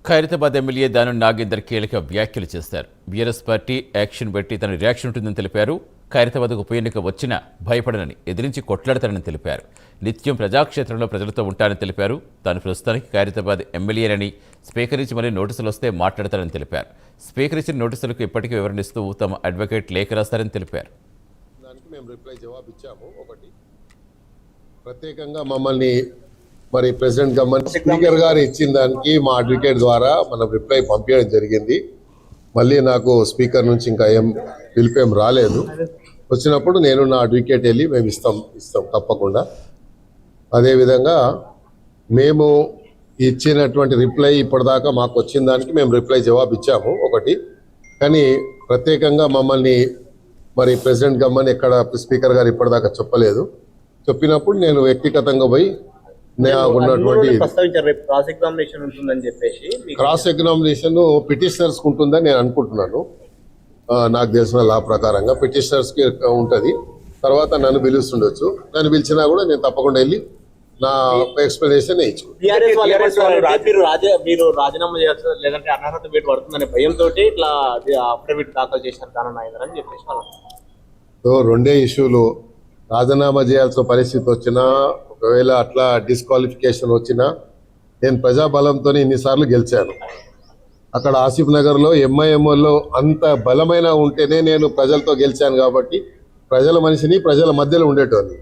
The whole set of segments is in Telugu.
ఖైరతాబాద్ ఎమ్మెల్యే దానం నాగేందర్ కీలక వ్యాఖ్యలు చేశారు. బీఆర్ఎస్ పార్టీ యాక్షన్ బట్టి తన రియాక్షన్ ఉంటుందని తెలిపారు. ఖైరతాబాద్కు ఉప ఎన్నిక వచ్చినా భయపడనని, ఎదిరించి కొట్లాడతానని తెలిపారు. నిత్యం ప్రజాక్షేత్రంలో ప్రజలతో ఉంటానని తెలిపారు. తాను ప్రస్తుతానికి ఖైరతాబాద్ ఎమ్మెల్యేనని, స్పీకర్ నుంచి మరీ నోటీసులు వస్తే మాట్లాడతానని తెలిపారు. స్పీకర్ ఇచ్చిన నోటీసులకు ఇప్పటికీ వివరణిస్తూ తమ అడ్వకేట్ లేఖ రాస్తారని తెలిపారు. దానికి మేము రిప్లై జవాబు ఇచ్చాము. ఒకటి, ప్రత్యేకంగా మమ్మల్ని మరి ప్రెసిడెంట్ గవర్నమెంట్ స్పీకర్ గారు ఇచ్చిన దానికి మా అడ్వకేట్ ద్వారా మనం రిప్లై పంపించడం జరిగింది. మళ్ళీ నాకు స్పీకర్ నుంచి ఇంకా పిలిపేం రాలేదు. వచ్చినప్పుడు నేను నా అడ్వకేట్ వెళ్ళి మేము ఇస్తాం తప్పకుండా. అదేవిధంగా మేము ఇచ్చినటువంటి రిప్లై ఇప్పటిదాకా మాకు వచ్చిన దానికి మేము రిప్లై జవాబు ఇచ్చాము. ఒకటి, కానీ ప్రత్యేకంగా మమ్మల్ని మరి ప్రెసిడెంట్ గవర్నమెంట్ ఎక్కడ స్పీకర్ గారు ఇప్పటిదాకా చెప్పలేదు. చెప్పినప్పుడు నేను వ్యక్తిగతంగా పోయి ఉన్నటువంటి క్రాస్ ఎగ్జామినేషన్ పిటిషనర్స్ ఉంటుందని నేను అనుకుంటున్నాను. నాకు తెలిసిన లా ప్రకారంగా పిటిషనర్స్ కి ఉంటది. తర్వాత నన్ను పిలుస్తుండొచ్చు. నన్ను పిలిచినా కూడా నేను తప్పకుండా వెళ్ళి నా ఎక్స్ప్లెనేషన్ మీరు రాజీనామా చేయాల్సిన లేదంటే అనర్హత వేటు పడుతుందనే భయంతో ఇట్లా అఫిడవిట్ దాఖలు చేశారు దానం నాగేందర్ అని చెప్పేసి రెండే ఇష్యూలు. రాజీనామా చేయాల్సిన పరిస్థితి వచ్చినా, ఒకవేళ అట్లా డిస్క్వాలిఫికేషన్ వచ్చినా, నేను ప్రజాబలంతో ఇన్నిసార్లు గెలిచాను. అక్కడ ఆసిఫ్ నగర్లో ఎంఐఎంఓలో అంత బలమైన ఉంటేనే నేను ప్రజలతో గెలిచాను. కాబట్టి ప్రజల మనిషిని, ప్రజల మధ్యలో ఉండేటోని.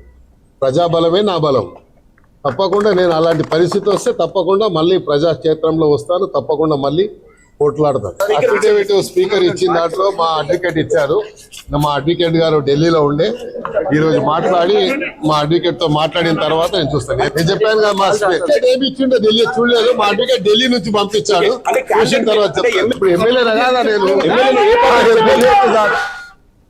ప్రజాబలమే నా బలం. తప్పకుండా నేను అలాంటి పరిస్థితి వస్తే తప్పకుండా మళ్ళీ ప్రజాక్షేత్రంలో వస్తాను. తప్పకుండా మళ్ళీ పోట్లాడతాను. అఫిడవిట్ స్పీకర్ ఇచ్చిన దాంట్లో మా అడ్వకేట్ ఇచ్చారు. మా అడ్వకేట్ గారు ఢిల్లీలో ఉండే ఈరోజు మాట్లాడి మా అడ్వకేట్ తో మాట్లాడిన తర్వాత నేను చూస్తాను. నేను చెప్పాను కదా, మా స్పీకర్ ఏమి ఇచ్చిండో ఢిల్లీ చూడలేదు. మా అడ్వకేట్ ఢిల్లీ నుంచి పంపించాడు. చూసిన తర్వాత చెప్తాను. ఇప్పుడు ఎమ్మెల్యేనా కాదా నేను?